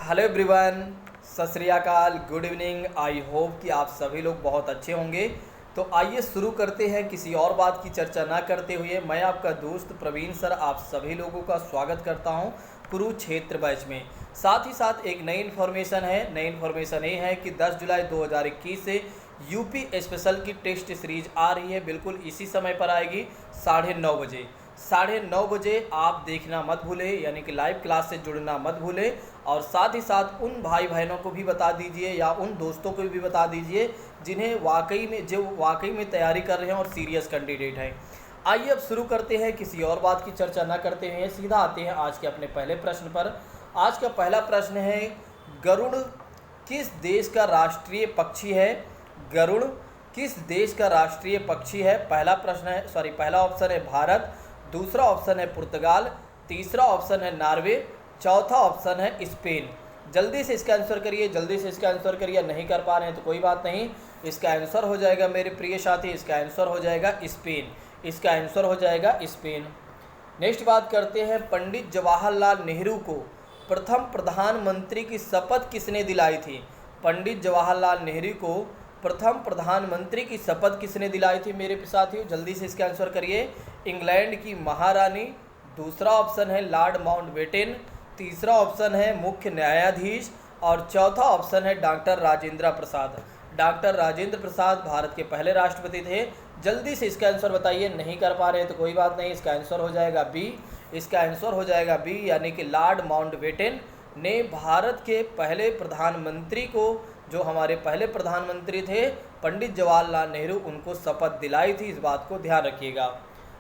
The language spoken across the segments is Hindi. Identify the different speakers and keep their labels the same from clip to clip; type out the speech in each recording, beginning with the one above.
Speaker 1: हेलो एवरीवन, सत श्री अकाल, गुड इवनिंग। आई होप कि आप सभी लोग बहुत अच्छे होंगे। तो आइए शुरू करते हैं। किसी और बात की चर्चा ना करते हुए मैं आपका दोस्त प्रवीण सर आप सभी लोगों का स्वागत करता हूं कुरुक्षेत्र बैच में। साथ ही साथ एक नई इन्फॉर्मेशन है। नई इन्फॉर्मेशन ये है कि 10 जुलाई 2021 से यूपी स्पेशल की टेस्ट सीरीज आ रही है। बिल्कुल इसी समय पर आएगी 9:30 बजे। 9:30 बजे आप देखना मत भूलें, यानी कि लाइव क्लास से जुड़ना मत भूलें। और साथ ही साथ उन भाई बहनों को भी बता दीजिए या उन दोस्तों को भी बता दीजिए जिन्हें वाकई में तैयारी कर रहे हैं और सीरियस कैंडिडेट हैं। आइए अब शुरू करते हैं। किसी और बात की चर्चा ना करते हुए सीधा आते हैं आज के अपने पहले प्रश्न पर। आज का पहला प्रश्न है, गरुड़ किस देश का राष्ट्रीय पक्षी है? गरुड़ किस देश का राष्ट्रीय पक्षी है? पहला ऑप्शन है भारत, दूसरा ऑप्शन है पुर्तगाल, तीसरा ऑप्शन है नॉर्वे, चौथा ऑप्शन है स्पेन। जल्दी से इसका आंसर करिए। नहीं कर पा रहे हैं तो कोई बात नहीं। इसका आंसर हो जाएगा मेरे प्रिय साथी, इसका आंसर हो जाएगा स्पेन। नेक्स्ट बात करते हैं, पंडित जवाहरलाल नेहरू को प्रथम प्रधानमंत्री की शपथ किसने दिलाई थी? पंडित जवाहरलाल नेहरू को प्रथम प्रधानमंत्री की शपथ किसने दिलाई थी मेरे साथियों? जल्दी से इसका आंसर करिए। इंग्लैंड की महारानी, दूसरा ऑप्शन है लॉर्ड माउंटबेटन, तीसरा ऑप्शन है मुख्य न्यायाधीश और चौथा ऑप्शन है डॉक्टर राजेंद्र प्रसाद। डॉक्टर राजेंद्र प्रसाद भारत के पहले राष्ट्रपति थे। जल्दी से इसका आंसर बताइए। नहीं कर पा रहे हैं तो कोई बात नहीं। इसका आंसर हो जाएगा बी, यानी कि लॉर्ड माउंटबेटन ने भारत के पहले प्रधानमंत्री को, जो हमारे पहले प्रधानमंत्री थे पंडित जवाहरलाल नेहरू, उनको शपथ दिलाई थी। इस बात को ध्यान रखिएगा।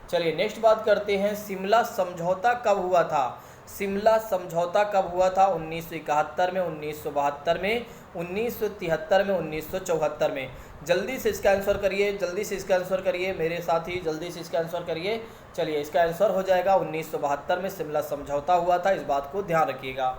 Speaker 1: चलिए नेक्स्ट बात करते हैं, शिमला समझौता कब हुआ था? शिमला समझौता कब हुआ था? 1971 में, 1972 में, 1973 में, 1974 में। जल्दी से इसका आंसर करिए मेरे साथी, जल्दी से इसका आंसर करिए। चलिए इसका आंसर हो जाएगा 1972 में शिमला समझौता हुआ था। इस बात को ध्यान रखिएगा।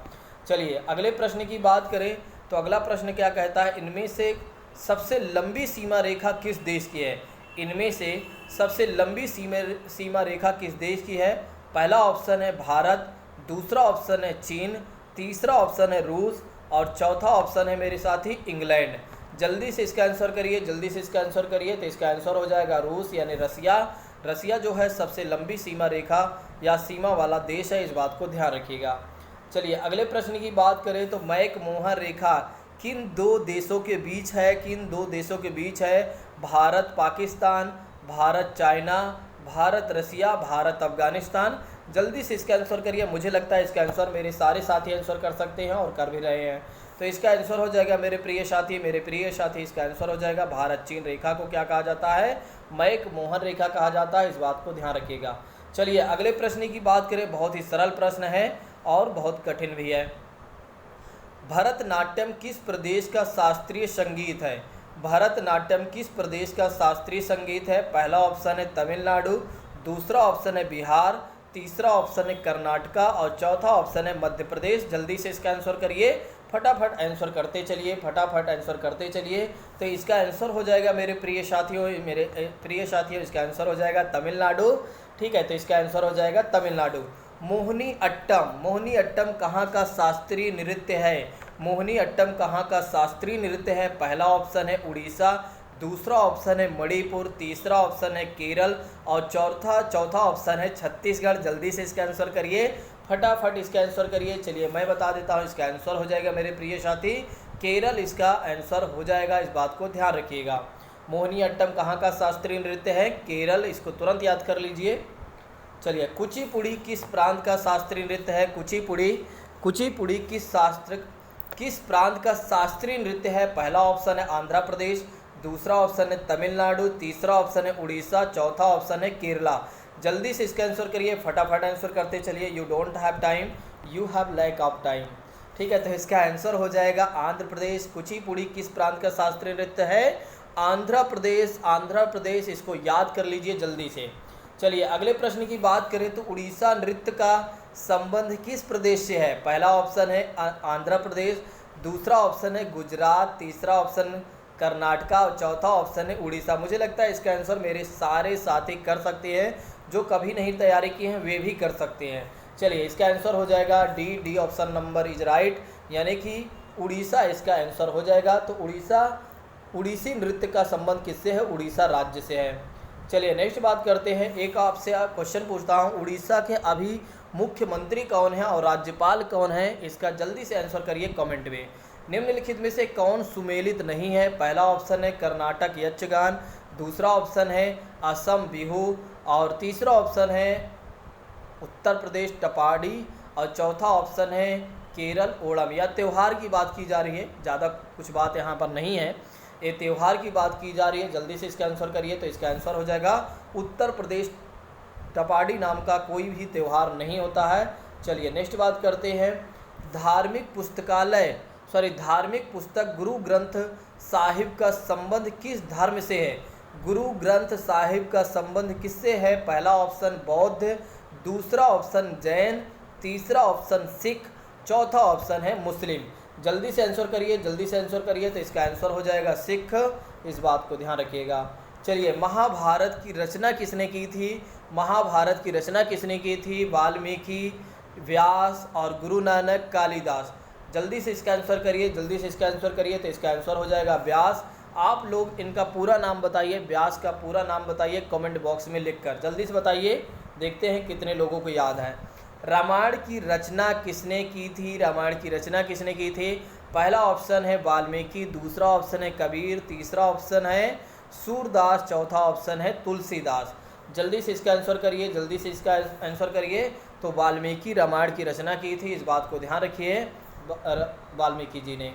Speaker 1: चलिए अगले प्रश्न की बात करें तो अगला प्रश्न क्या कहता है, इनमें से सबसे लंबी सीमा रेखा किस देश की है? इनमें से सबसे लंबी सीमा रेखा किस देश की है? पहला ऑप्शन है भारत, दूसरा ऑप्शन है चीन, तीसरा ऑप्शन है रूस और चौथा ऑप्शन है मेरे साथी इंग्लैंड। जल्दी से इसका आंसर करिए। तो इसका आंसर हो जाएगा रूस, यानी रसिया जो है सबसे लंबी सीमा रेखा या सीमा वाला देश है। इस बात को ध्यान रखिएगा। चलिए अगले प्रश्न की बात करें तो मैकमोहन रेखा किन दो देशों के बीच है? भारत पाकिस्तान, भारत चाइना, भारत रसिया, भारत अफगानिस्तान। जल्दी से इसका आंसर करिए। मुझे लगता है इसका आंसर मेरे सारे साथी आंसर कर सकते हैं और कर भी रहे हैं। तो इसका आंसर हो जाएगा मेरे प्रिय साथी, इसका आंसर हो जाएगा भारत चीन रेखा को क्या कहा जाता है? मैकमोहन रेखा कहा जाता है। इस बात को ध्यान रखिएगा। चलिए अगले प्रश्न की बात करें। बहुत ही सरल प्रश्न है और बहुत कठिन भी है। भरतनाट्यम किस प्रदेश का शास्त्रीय संगीत है? भरतनाट्यम किस प्रदेश का शास्त्रीय संगीत है? पहला ऑप्शन है तमिलनाडु, दूसरा ऑप्शन है बिहार, तीसरा ऑप्शन है कर्नाटका और चौथा ऑप्शन है मध्य प्रदेश। जल्दी से इसका आंसर करिए। फटाफट आंसर करते चलिए। तो इसका आंसर हो जाएगा मेरे प्रिय साथियों, इसका आंसर हो जाएगा तमिलनाडु। ठीक है, तो इसका आंसर हो जाएगा तमिलनाडु। मोहिनी अट्टम कहाँ का शास्त्रीय नृत्य है? पहला ऑप्शन है उड़ीसा, दूसरा ऑप्शन है मणिपुर, तीसरा ऑप्शन है केरल और चौथा ऑप्शन है छत्तीसगढ़। जल्दी से इसका आंसर करिए। फटाफट इसका आंसर करिए। चलिए मैं बता देता हूँ, इसका आंसर हो जाएगा मेरे प्रिय साथी केरल। इसका आंसर हो जाएगा। इस बात को ध्यान रखिएगा। मोहिनी अट्टम कहाँ का शास्त्रीय नृत्य है? केरल। इसको तुरंत याद कर लीजिए। चलिए कुचिपुड़ी किस प्रांत का शास्त्रीय नृत्य है? कुचिपुड़ी किस प्रांत का शास्त्रीय नृत्य है? पहला ऑप्शन है आंध्र प्रदेश, दूसरा ऑप्शन है तमिलनाडु, तीसरा ऑप्शन है उड़ीसा, चौथा ऑप्शन है केरला। जल्दी से इसका आंसर करिए। फटाफट आंसर करते चलिए। You don't have time, you have lack of time. ठीक है, तो इसका आंसर हो जाएगा आंध्र प्रदेश। कुचिपुड़ी किस प्रांत का शास्त्रीय नृत्य है? आंध्र प्रदेश। इसको याद कर लीजिए जल्दी से। चलिए अगले प्रश्न की बात करें तो उड़ीसा नृत्य का संबंध किस प्रदेश से है? पहला ऑप्शन है आंध्र प्रदेश, दूसरा ऑप्शन है गुजरात, तीसरा ऑप्शन कर्नाटका और चौथा ऑप्शन है उड़ीसा। मुझे लगता है इसका आंसर मेरे सारे साथी कर सकते हैं, जो कभी नहीं तैयारी किए हैं वे भी कर सकते हैं। चलिए इसका आंसर हो जाएगा D option number is right, यानी कि उड़ीसा इसका आंसर हो जाएगा। तो उड़ीसी नृत्य का संबंध किससे है? उड़ीसा राज्य से है। चलिए नेक्स्ट बात करते हैं। एक आपसे क्वेश्चन पूछता हूँ, उड़ीसा के अभी मुख्यमंत्री कौन है और राज्यपाल कौन है? इसका जल्दी से आंसर करिए कमेंट में। निम्नलिखित में से कौन सुमेलित नहीं है? पहला ऑप्शन है कर्नाटक यक्षगान, दूसरा ऑप्शन है असम बिहू, और तीसरा ऑप्शन है उत्तर प्रदेश टपाडी, और चौथा ऑप्शन है केरल ओणम। या त्यौहार की बात की जा रही है, ज़्यादा कुछ बात यहाँ पर नहीं है, ये त्यौहार की बात की जा रही है। जल्दी से इसका आंसर करिए। तो इसका आंसर हो जाएगा उत्तर प्रदेश टपाडी नाम का कोई भी त्यौहार नहीं होता है। चलिए नेक्स्ट बात करते हैं। धार्मिक पुस्तक गुरु ग्रंथ साहिब का संबंध किस धर्म से है? गुरु ग्रंथ साहिब का संबंध किससे है? पहला ऑप्शन बौद्ध, दूसरा ऑप्शन जैन, तीसरा ऑप्शन सिख, चौथा ऑप्शन है मुस्लिम। जल्दी से आंसर करिए, जल्दी से आंसर करिए। तो इसका आंसर हो जाएगा सिख, इस बात को ध्यान रखिएगा। चलिए महाभारत की रचना किसने की थी? महाभारत की रचना किसने की थी? वाल्मीकि, व्यास और गुरु नानक, कालिदास। जल्दी से इसका आंसर करिए, जल्दी से इसका आंसर करिए। तो इसका आंसर हो जाएगा व्यास। आप लोग इनका पूरा नाम बताइए, व्यास का पूरा नाम बताइए कमेंट बॉक्स में लिखकर, जल्दी से बताइए, देखते हैं कितने लोगों को याद है। रामायण की रचना किसने की थी? रामायण की रचना किसने की थी? पहला ऑप्शन है वाल्मीकि, दूसरा ऑप्शन है कबीर, तीसरा ऑप्शन है सूरदास, चौथा ऑप्शन है तुलसीदास। जल्दी से इसका आंसर करिए, जल्दी से इसका आंसर करिए। तो वाल्मीकि रामायण की रचना की थी, इस बात को ध्यान रखिए, वाल्मीकि जी ने।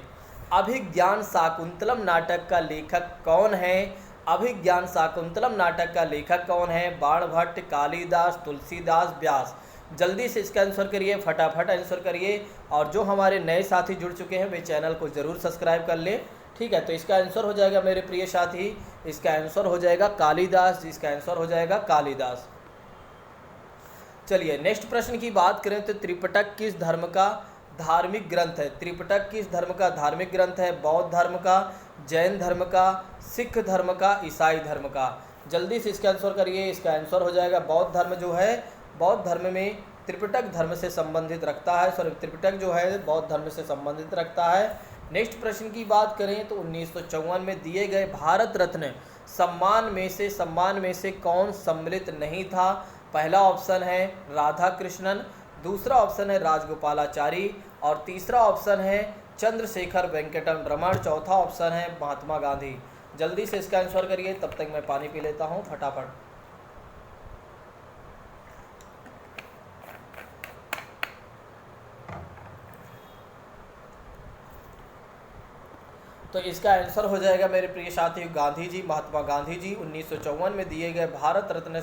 Speaker 1: अभिज्ञान शाकुंतलम नाटक का लेखक कौन है? अभिज्ञान शाकुंतलम नाटक का लेखक कौन है? बाणभट्ट, कालिदास, तुलसीदास, व्यास। जल्दी से इसका आंसर करिए, फटाफट आंसर करिए। और जो हमारे नए साथी जुड़ चुके हैं वे चैनल को ज़रूर सब्सक्राइब कर लें, ठीक है। तो इसका आंसर हो जाएगा मेरे प्रिय साथी, इसका आंसर हो जाएगा कालिदास, जिसका आंसर हो जाएगा कालिदास। चलिए नेक्स्ट प्रश्न की बात करें तो त्रिपिटक किस धर्म का धार्मिक ग्रंथ है? त्रिपिटक किस धर्म का धार्मिक ग्रंथ है? बौद्ध धर्म का, जैन धर्म का, सिख धर्म का, ईसाई धर्म का। जल्दी से इसका आंसर करिए। इसका आंसर हो जाएगा बौद्ध धर्म जो है, बौद्ध धर्म में त्रिपिटक धर्म से संबंधित रखता है, सॉरी त्रिपिटक जो है बौद्ध धर्म से संबंधित रखता है। नेक्स्ट प्रश्न की बात करें तो 1954 में दिए गए भारत रत्न सम्मान में से कौन सम्मिलित नहीं था? पहला ऑप्शन है राधा कृष्णन, दूसरा ऑप्शन है राजगोपालाचारी, और तीसरा ऑप्शन है चंद्रशेखर वेंकटन रमण, चौथा ऑप्शन है महात्मा गांधी। जल्दी से इसका आंसर करिए, तब तक मैं पानी पी लेता हूँ फटाफट। तो इसका आंसर हो जाएगा मेरे प्रिय साथी गांधी जी, महात्मा गांधी जी। 1954 में दिए गए भारत रत्न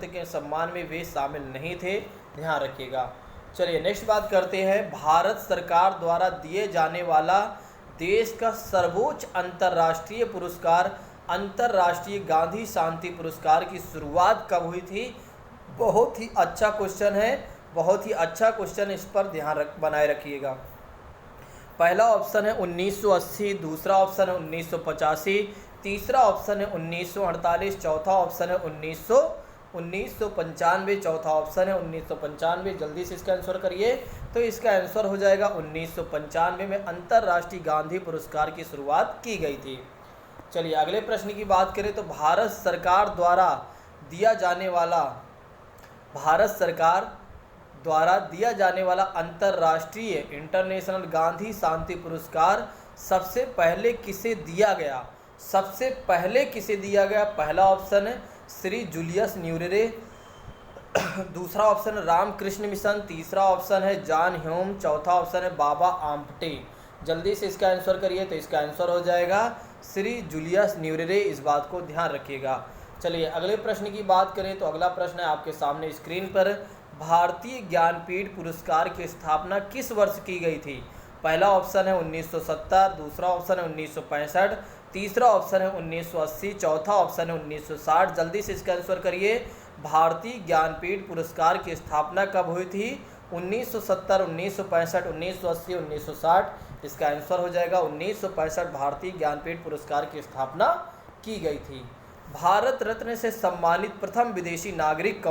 Speaker 1: के सम्मान में वे शामिल नहीं थे, ध्यान रखिएगा। चलिए नेक्स्ट बात करते हैं। भारत सरकार द्वारा दिए जाने वाला देश का सर्वोच्च अंतर्राष्ट्रीय पुरस्कार अंतर्राष्ट्रीय गांधी शांति पुरस्कार की शुरुआत कब हुई थी? बहुत ही अच्छा क्वेश्चन है, बहुत ही अच्छा क्वेश्चन, इस पर ध्यान बनाए रखिएगा। पहला ऑप्शन है 1980, दूसरा ऑप्शन है 1985, तीसरा ऑप्शन है 1948, चौथा ऑप्शन है 1995, चौथा ऑप्शन है 1995। जल्दी से इसका आंसर करिए। तो इसका आंसर हो जाएगा 1995 में अंतर्राष्ट्रीय गांधी पुरस्कार की शुरुआत की गई थी। चलिए अगले प्रश्न की बात करें तो भारत सरकार द्वारा दिया जाने वाला अंतर्राष्ट्रीय इंटरनेशनल गांधी शांति पुरस्कार सबसे पहले किसे दिया गया? पहला ऑप्शन है श्री जूलियस न्यूरेरे, दूसरा ऑप्शन है रामकृष्ण मिशन, तीसरा ऑप्शन है जॉन ह्यूम, चौथा ऑप्शन है बाबा आम्पटे। जल्दी से इसका आंसर करिए। तो इसका आंसर हो जाएगा श्री जूलियस न्यूरेरे, इस बात को ध्यान रखिएगा। चलिए अगले प्रश्न की बात करें तो अगला प्रश्न है आपके सामने स्क्रीन पर। भारतीय ज्ञानपीठ पुरस्कार की स्थापना किस वर्ष की गई थी? पहला ऑप्शन है 1970, दूसरा ऑप्शन है 1965, तीसरा ऑप्शन है 1980, चौथा ऑप्शन है 1960। जल्दी से इसका आंसर करिए। भारतीय ज्ञानपीठ पुरस्कार की स्थापना कब हुई थी? 1970, 1965, 1980, 1960। इसका आंसर हो जाएगा 1965, भारतीय ज्ञानपीठ पुरस्कार की स्थापना की गई थी। भारत रत्न से सम्मानित प्रथम विदेशी नागरिक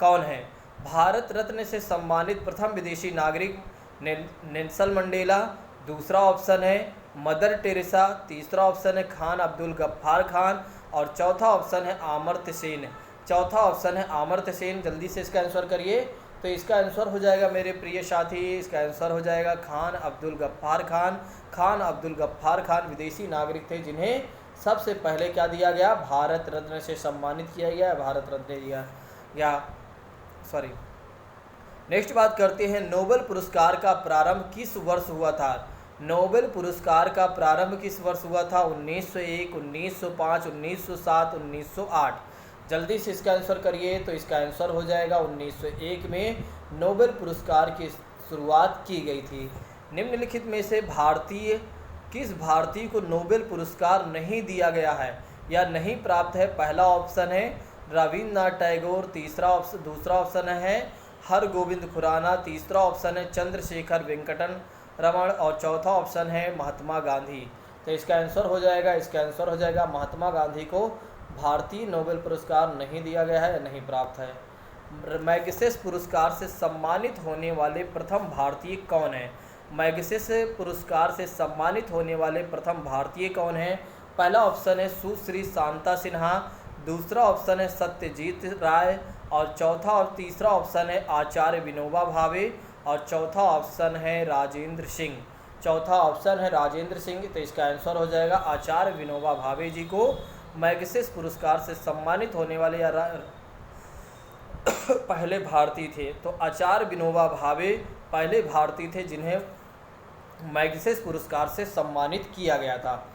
Speaker 1: कौन है? भारत रत्न से सम्मानित प्रथम विदेशी नागरिक नेल्सन मंडेला। दूसरा ऑप्शन है मदर टेरेसा। तीसरा ऑप्शन है खान अब्दुल गफ्फार खान। और चौथा ऑप्शन है अमर्त्य सेन। चौथा ऑप्शन है अमर्त्य सेन। जल्दी से इसका आंसर करिए। तो इसका आंसर हो जाएगा मेरे प्रिय साथी, इसका आंसर हो जाएगा खान अब्दुल गफ्फार खान। खान अब्दुल गफ्फार खान विदेशी नागरिक थे जिन्हें सबसे पहले क्या दिया गया, भारत रत्न से सम्मानित किया गया, भारत रत्न दिया गया। सॉरी, नेक्स्ट बात करते हैं नोबेल पुरस्कार का प्रारंभ किस वर्ष हुआ था। नोबेल पुरस्कार का प्रारंभ किस वर्ष हुआ था। 1901, 1905, 1907, 1908। जल्दी से इसका आंसर करिए। तो इसका आंसर हो जाएगा 1901 में नोबेल पुरस्कार की शुरुआत की गई थी। निम्नलिखित में से किस भारतीय को नोबेल पुरस्कार नहीं दिया गया है या नहीं प्राप्त है। पहला ऑप्शन है रविन्द्रनाथ टैगोर। दूसरा ऑप्शन है हरगोविंद खुराना। तीसरा ऑप्शन है चंद्रशेखर वेंकटन रमण। और चौथा ऑप्शन है महात्मा गांधी। तो इसका आंसर हो जाएगा महात्मा गांधी को भारतीय नोबेल पुरस्कार नहीं दिया गया है या नहीं प्राप्त है। मैग्सेसे पुरस्कार से सम्मानित होने वाले प्रथम भारतीय कौन है। मैग्सेसे पुरस्कार से सम्मानित होने वाले प्रथम भारतीय कौन है। पहला ऑप्शन है सुश्री शांता सिन्हा। दूसरा ऑप्शन है सत्यजीत राय। और चौथा और तीसरा ऑप्शन है आचार्य विनोबा भावे। और चौथा ऑप्शन है राजेंद्र सिंह। तो इसका आंसर हो जाएगा आचार्य विनोबा भावे जी को मैग्सेसे पुरस्कार से सम्मानित होने वाले या पहले भारतीय थे। तो आचार्य विनोबा भावे पहले भारतीय थे जिन्हें मैग्सेसे पुरस्कार से सम्मानित किया गया था।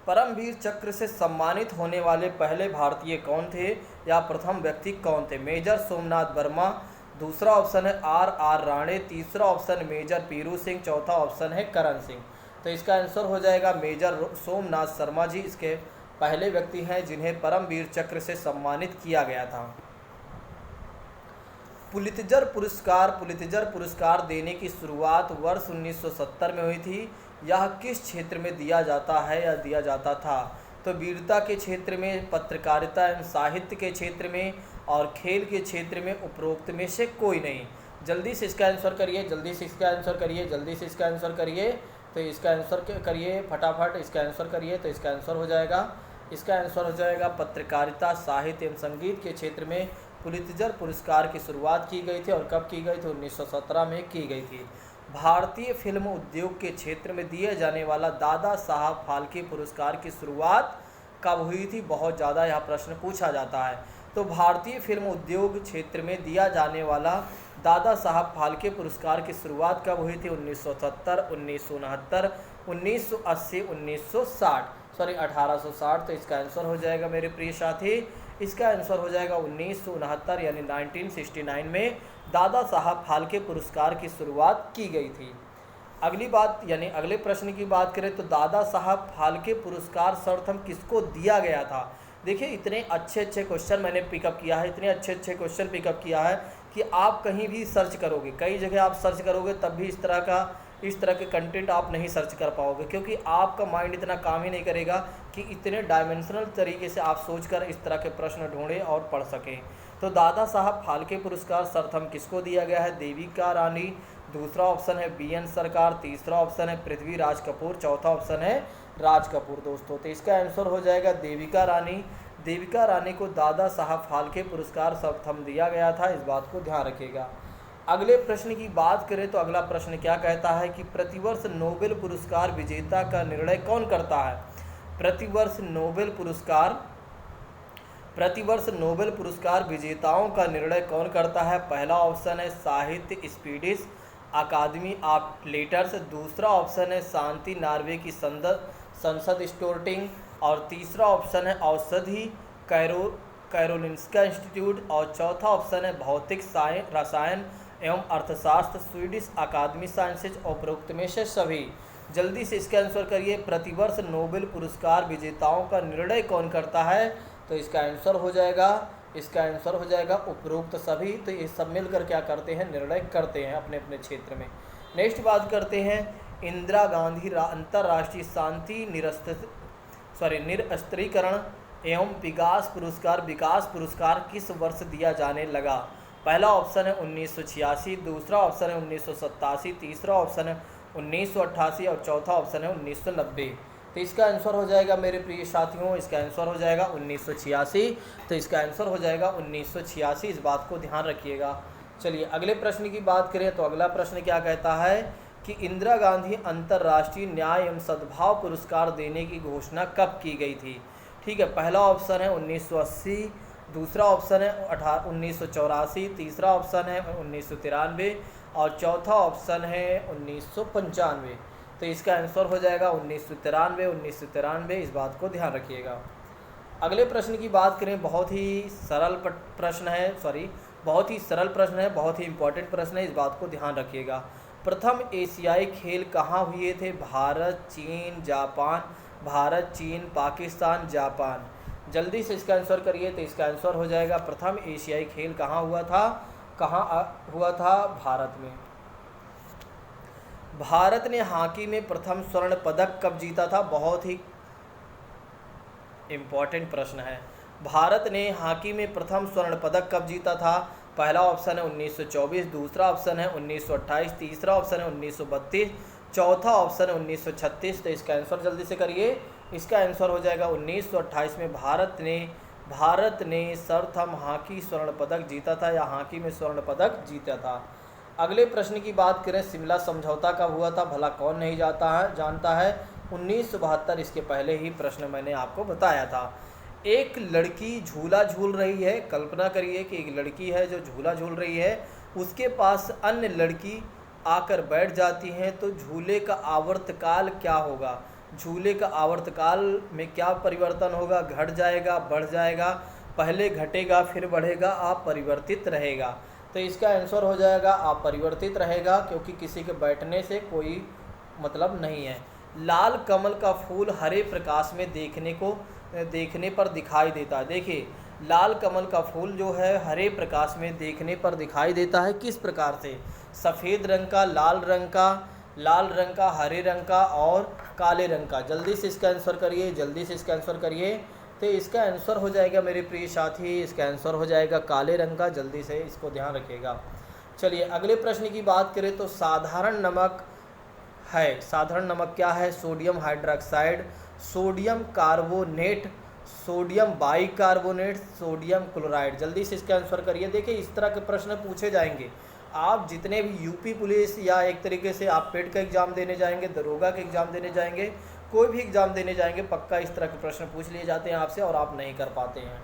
Speaker 1: परमवीर चक्र से सम्मानित होने वाले पहले भारतीय कौन थे या प्रथम व्यक्ति कौन थे। मेजर सोमनाथ वर्मा। दूसरा ऑप्शन है आर राणे। तीसरा ऑप्शन मेजर पीरू सिंह। चौथा ऑप्शन है करण सिंह। तो इसका आंसर हो जाएगा मेजर सोमनाथ शर्मा जी इसके पहले व्यक्ति हैं जिन्हें परमवीर चक्र से सम्मानित किया गया था। पुलित्जर पुरस्कार देने की शुरुआत वर्ष 1970 में हुई थी। यह किस क्षेत्र में दिया जाता है या दिया जाता था। तो वीरता के क्षेत्र में, पत्रकारिता एवं साहित्य के क्षेत्र में और खेल के क्षेत्र में उपरोक्त में से कोई नहीं। जल्दी से इसका आंसर करिए। तो इसका आंसर करिए फटाफट, इसका आंसर करिए। तो इसका आंसर हो जाएगा पत्रकारिता, साहित्य एवं संगीत के क्षेत्र में पुलित्जर पुरस्कार की शुरुआत की गई थी। और कब की गई थी, 1917 में की गई थी। भारतीय फिल्म उद्योग के क्षेत्र में दिए जाने वाला दादा साहब फाल्के पुरस्कार की शुरुआत कब हुई थी। बहुत ज़्यादा यह प्रश्न पूछा जाता है। तो भारतीय फिल्म उद्योग क्षेत्र में दिया जाने वाला दादा साहब फाल्के पुरस्कार की शुरुआत कब हुई थी। 1970, 1969, 1980, 1860। तो इसका आंसर हो जाएगा मेरे प्रिय साथी, इसका आंसर हो जाएगा 1969 यानी 1969 में दादा साहब फाल्के पुरस्कार की शुरुआत की गई थी। अगली बात यानी अगले प्रश्न की बात करें तो दादा साहब फाल्के पुरस्कार सर्वप्रथम किसको दिया गया था। देखिए इतने अच्छे क्वेश्चन मैंने पिकअप किया है, इतने अच्छे क्वेश्चन पिकअप किया है कि आप कहीं भी सर्च करोगे, कई जगह आप सर्च करोगे तब भी इस तरह के कंटेंट आप नहीं सर्च कर पाओगे, क्योंकि आपका माइंड इतना काम ही नहीं करेगा कि इतने डायमेंशनल तरीके से आप सोचकर इस तरह के प्रश्न ढूंढें और पढ़ सकें। तो दादा साहब फाल्के पुरस्कार सर्वप्रथम किसको दिया गया है, देविका रानी। दूसरा ऑप्शन है BN सरकार। तीसरा ऑप्शन है पृथ्वीराज कपूर। चौथा ऑप्शन है राज कपूर दोस्तों। तो इसका आंसर हो जाएगा देविका रानी। देविका रानी को दादा साहब फाल्के पुरस्कार सर्वप्रथम दिया गया था, इस बात को ध्यान रखिएगा। अगले प्रश्न की बात करें तो अगला प्रश्न क्या कहता है कि प्रतिवर्ष नोबेल पुरस्कार विजेता का निर्णय कौन करता है। प्रतिवर्ष नोबेल पुरस्कार विजेताओं का निर्णय कौन करता है। पहला ऑप्शन है साहित्य स्वीडिश अकादमी ऑफ लेटर्स। दूसरा ऑप्शन है शांति नॉर्वे की संसद स्टोर्टिंग। और तीसरा ऑप्शन है औषधि कैरोलिंस्का इंस्टीट्यूट। और चौथा ऑप्शन है भौतिक रसायन एवं अर्थशास्त्र स्वीडिश अकादमी साइंसेज। उपरोक्त में से सभी। जल्दी से इसका आंसर करिए। प्रतिवर्ष नोबेल पुरस्कार विजेताओं का निर्णय कौन करता है। तो इसका आंसर हो जाएगा उपरोक्त सभी। तो ये सब मिलकर क्या करते हैं, निर्णय करते हैं अपने अपने क्षेत्र में। नेक्स्ट बात करते हैं इंदिरा गांधी अंतर्राष्ट्रीय शांति निरस्त्रीकरण एवं विकास पुरस्कार किस वर्ष दिया जाने लगा? पहला ऑप्शन है 1986, दूसरा ऑप्शन है 1987, तीसरा ऑप्शन है 1988 और चौथा ऑप्शन है 1990। तो इसका आंसर हो जाएगा मेरे प्रिय साथियों, इसका आंसर हो जाएगा 1986। तो इसका आंसर हो जाएगा 1986, इस बात को ध्यान रखिएगा। चलिए अगले प्रश्न की बात करें तो अगला प्रश्न क्या कहता है कि इंदिरा गांधी अंतर्राष्ट्रीय न्याय एवं सद्भाव पुरस्कार देने की घोषणा कब की गई थी? ठीक है, पहला ऑप्शन है 1980, दूसरा ऑप्शन है 1984, तीसरा ऑप्शन है 1993 और चौथा ऑप्शन है 1995। तो इसका आंसर हो जाएगा 1993, इस बात को ध्यान रखिएगा। अगले प्रश्न की बात करें, बहुत ही सरल प्रश्न है, बहुत ही सरल प्रश्न है, बहुत ही इंपॉर्टेंट प्रश्न है, इस बात को ध्यान रखिएगा। प्रथम एशियाई खेल कहाँ हुए थे? भारत, चीन, जापान, भारत, चीन, पाकिस्तान, जापान। जल्दी से इसका आंसर करिए। तो इसका आंसर हो जाएगा प्रथम एशियाई खेल कहाँ हुआ था? हुआ था? भारत में। भारत ने हॉकी में प्रथम स्वर्ण पदक कब जीता था? बहुत ही इम्पॉर्टेंट प्रश्न है। भारत ने हॉकी में प्रथम स्वर्ण पदक कब जीता था? पहला ऑप्शन है 1924, दूसरा ऑप्शन है 1928, तीसरा ऑप्शन है 1932, चौथा ऑप्शन है 1936। तो इसका आंसर जल्दी से करिए। इसका आंसर हो जाएगा 1928 में भारत ने सर्वप्रथम हॉकी स्वर्ण पदक जीता था, या हॉकी में स्वर्ण पदक जीता था। अगले प्रश्न की बात करें, शिमला समझौता कब हुआ था? भला कौन नहीं जानता है? 1972। इसके पहले ही प्रश्न मैंने आपको बताया था। एक लड़की झूला झूल रही है, कल्पना करिए कि एक लड़की है जो झूला झूल रही है, उसके पास अन्य लड़की आकर बैठ जाती हैं, तो झूले का आवर्तकाल क्या होगा? झूले का आवर्तकाल में क्या परिवर्तन होगा? घट जाएगा, बढ़ जाएगा, पहले घटेगा फिर बढ़ेगा, अपरिवर्तित रहेगा। तो इसका आंसर हो जाएगा अपरिवर्तित रहेगा, क्योंकि किसी के बैठने से कोई मतलब नहीं है। लाल कमल का फूल हरे प्रकाश में देखने पर दिखाई देता है। देखिए, लाल कमल का फूल जो है हरे प्रकाश में देखने पर दिखाई देता है, किस प्रकार से? सफ़ेद रंग का, लाल रंग का, हरे रंग का और काले रंग का। जल्दी से इसका आंसर करिए, जल्दी से इसका आंसर करिए। तो इसका आंसर हो जाएगा मेरे प्रिय साथी, इसका आंसर हो जाएगा काले रंग का। जल्दी से इसको ध्यान रखिएगा। चलिए अगले प्रश्न की बात करें तो साधारण नमक क्या है? Sodium hydroxide, sodium carbonate, sodium bicarbonate, sodium chloride. जल्दी से इसका आंसर करिए। देखिए, इस तरह के प्रश्न पूछे जाएंगे। आप जितने भी यूपी पुलिस या एक तरीके से आप पेट का एग्ज़ाम देने जाएंगे, दरोगा का एग्ज़ाम देने जाएंगे, कोई भी एग्ज़ाम देने जाएंगे, पक्का इस तरह के प्रश्न पूछ लिए जाते हैं आपसे और आप नहीं कर पाते हैं।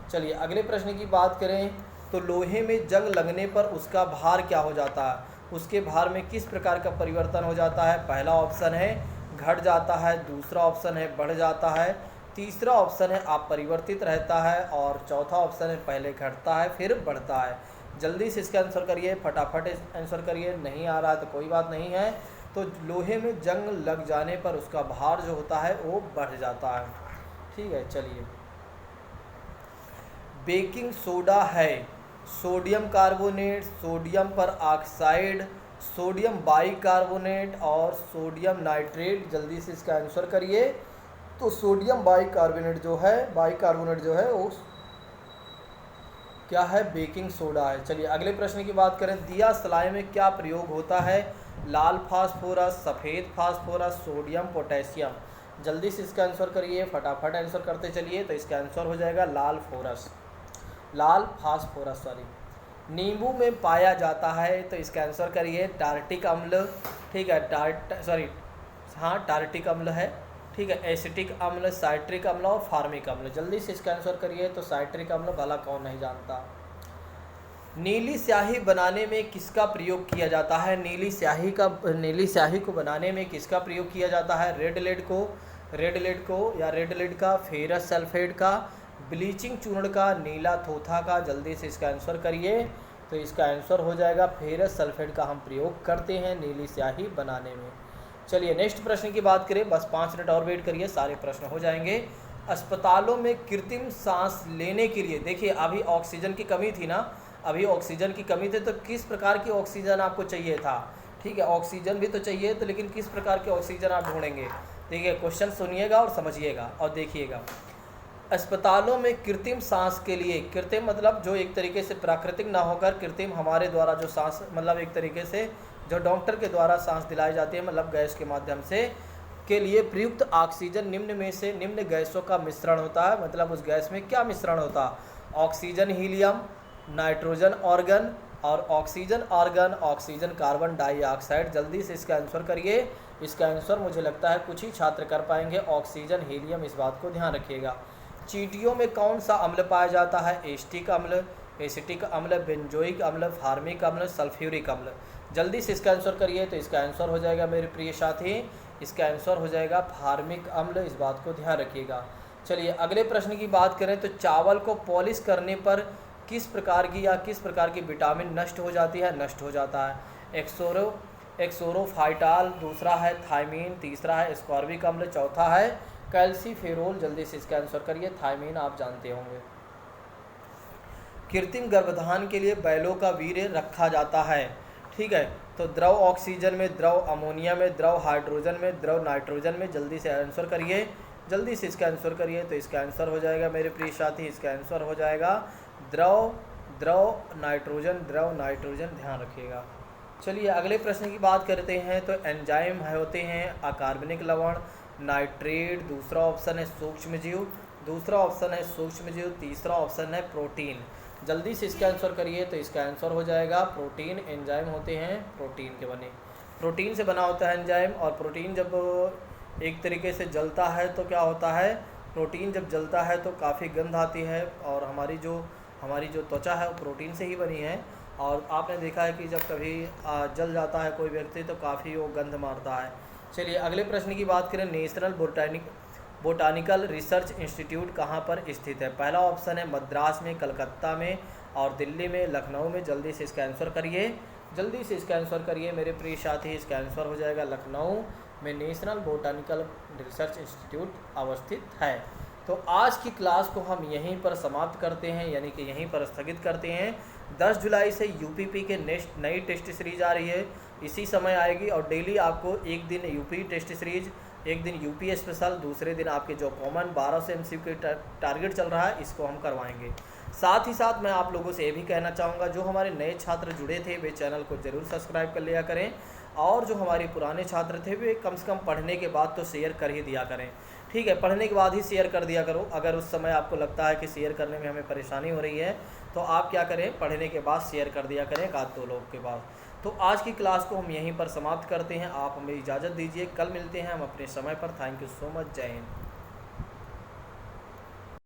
Speaker 1: चलिए अगले प्रश्न की बात करें तो लोहे में जंग लगने पर उसका भार क्या हो जाता है? उसके भार में किस प्रकार का परिवर्तन हो जाता है? पहला ऑप्शन है घट जाता है, दूसरा ऑप्शन है बढ़ जाता है, तीसरा ऑप्शन है अपरिवर्तित रहता है और चौथा ऑप्शन है पहले घटता है फिर बढ़ता है। जल्दी से इसका आंसर करिए, फटाफट आंसर करिए। नहीं आ रहा है तो कोई बात नहीं है। तो लोहे में जंग लग जाने पर उसका भार जो होता है वो बढ़ जाता है। ठीक है, चलिए बेकिंग सोडा है सोडियम कार्बोनेट, सोडियम पर ऑक्साइड, सोडियम बाइकार्बोनेट और सोडियम नाइट्रेट। जल्दी से इसका आंसर करिए। तो सोडियम बाइकार्बोनेट जो है वो क्या है? बेकिंग सोडा है। चलिए अगले प्रश्न की बात करें, दिया सलाई में क्या प्रयोग होता है? लाल फास्फोरस, सफ़ेद फास्फोरस, सोडियम पोटेशियम। जल्दी से इसका आंसर करिए, फटाफट आंसर करते चलिए। तो इसका आंसर हो जाएगा लाल फास्फोरस। नींबू में पाया जाता है, तो इसका आंसर करिए टार्टिक अम्ल। ठीक है, टार्टिक अम्ल है। ठीक है, एसिटिक अम्ल, साइट्रिक अम्ल और फार्मिक अम्ल। जल्दी से इसका आंसर करिए। तो साइट्रिक अम्ल, भला कौन नहीं जानता। नीली स्याही बनाने में किसका प्रयोग किया जाता है? नीली स्याही को बनाने में किसका प्रयोग किया जाता है? रेड लेड का, फेरस सल्फेट का, ब्लीचिंग चूर्ण का, नीला थोथा का। जल्दी से इसका आंसर करिए। तो इसका आंसर हो जाएगा फेरस सल्फेट का हम प्रयोग करते हैं नीली स्याही बनाने में। चलिए नेक्स्ट प्रश्न की बात करें, बस 5 मिनट और वेट करिए, सारे प्रश्न हो जाएंगे। अस्पतालों में कृत्रिम सांस लेने के लिए, देखिए अभी ऑक्सीजन की कमी थी ना, तो किस प्रकार की ऑक्सीजन आपको चाहिए था? ठीक है, ऑक्सीजन भी तो चाहिए, तो लेकिन किस प्रकार के ऑक्सीजन आप ढूंढेंगे? देखिए क्वेश्चन सुनिएगा और समझिएगा और देखिएगा। अस्पतालों में कृत्रिम सांस के लिए, कृत्रिम मतलब जो एक तरीके से प्राकृतिक ना होकर कृत्रिम हमारे द्वारा जो सांस मतलब एक तरीके से जो डॉक्टर के द्वारा सांस दिलाई जाती है मतलब गैस के माध्यम से, के लिए प्रयुक्त ऑक्सीजन निम्न में से निम्न गैसों का मिश्रण होता है। मतलब उस गैस में क्या मिश्रण होता है? ऑक्सीजन हीलियम, नाइट्रोजन ऑर्गन और oxygen argon, oxygen carbon dioxide. जल्दी से इसका आंसर करिए। इसका आंसर मुझे लगता है कुछ ही छात्र कर पाएंगे, ऑक्सीजन हीलियम, इस बात को ध्यान रखिएगा। चींटियों में कौन सा अम्ल पाया जाता है? एस्टिक अम्ल, एसिटिक अम्ल, बेंजोइक अम्ल, फार्मिक अम्ल, सल्फ्यूरिक अम्ल। जल्दी से इसका आंसर करिए। तो इसका आंसर हो जाएगा मेरे प्रिय साथी, इसका आंसर हो जाएगा फार्मिक अम्ल, इस बात को ध्यान रखिएगा। चलिए अगले प्रश्न की बात करें तो चावल को पॉलिश करने पर किस प्रकार की विटामिन नष्ट हो जाती है? नष्ट हो जाता है एक्सोरोफाइटाल, दूसरा है थायमीन, तीसरा है स्कॉर्बिक अम्ल, चौथा है कैल्सीफेरोल। जल्दी से इसका आंसर करिए। थायमीन आप जानते होंगे। कृत्रिम गर्भधान के लिए बैलों का वीर्य रखा जाता है, ठीक है। तो द्रव ऑक्सीजन में, द्रव अमोनिया में, द्रव हाइड्रोजन में, द्रव नाइट्रोजन में। जल्दी से आंसर करिए, जल्दी से इसका आंसर करिए। तो इसका आंसर हो जाएगा मेरे प्रिय साथी, इसका आंसर हो जाएगा द्रव नाइट्रोजन, ध्यान रखिएगा। चलिए अगले प्रश्न की बात करते हैं। तो एंजाइम होते हैं अकार्बनिक लवण, नाइट्रेट, दूसरा ऑप्शन है सूक्ष्मजीव, तीसरा ऑप्शन है प्रोटीन। जल्दी से इसका आंसर करिए। तो इसका आंसर हो जाएगा प्रोटीन। एंजाइम होते हैं प्रोटीन के बने, प्रोटीन से बना होता है एंजाइम। और प्रोटीन जब एक तरीके से जलता है तो क्या होता है? प्रोटीन जब जलता है तो काफ़ी गंध आती है और हमारी जो त्वचा है वो प्रोटीन से ही बनी है। और आपने देखा है कि जब कभी जल जाता है कोई व्यक्ति तो काफ़ी वो गंध मारता है। चलिए अगले प्रश्न की बात करें। नेशनल बोटानिकल रिसर्च इंस्टीट्यूट कहाँ पर स्थित है? पहला ऑप्शन है मद्रास में, कलकत्ता में और दिल्ली में, लखनऊ में। जल्दी से इसका आंसर करिए, जल्दी से इसका आंसर करिए मेरे प्रिय साथी। इसका आंसर हो जाएगा लखनऊ में नेशनल बोटानिकल रिसर्च इंस्टीट्यूट अवस्थित है। तो आज की क्लास को हम यहीं पर समाप्त करते हैं, यानी कि यहीं पर स्थगित करते हैं। 10 जुलाई से यूपीपी के नई टेस्ट सीरीज आ रही है, इसी समय आएगी। और डेली आपको एक दिन यूपी टेस्ट सीरीज, एक दिन यूपी स्पेशल, दूसरे दिन आपके जो कॉमन 12 से MCQ के टारगेट चल रहा है इसको हम करवाएंगे। साथ ही साथ मैं आप लोगों से ये भी कहना चाहूँगा, जो हमारे नए छात्र जुड़े थे वे चैनल को ज़रूर सब्सक्राइब कर लिया करें। और जो हमारे पुराने छात्र थे वे कम से कम पढ़ने के बाद तो शेयर कर ही दिया करें, ठीक है। पढ़ने के बाद ही शेयर कर दिया करो। अगर उस समय आपको लगता है कि शेयर करने में हमें परेशानी हो रही है तो आप क्या करें, पढ़ने के बाद शेयर कर दिया करें एक आध दो लोग के बाद। तो आज की क्लास को हम यहीं पर समाप्त करते हैं। आप हमें इजाज़त दीजिए, कल मिलते हैं हम अपने समय पर। थैंक यू सो मच, जय हिंद।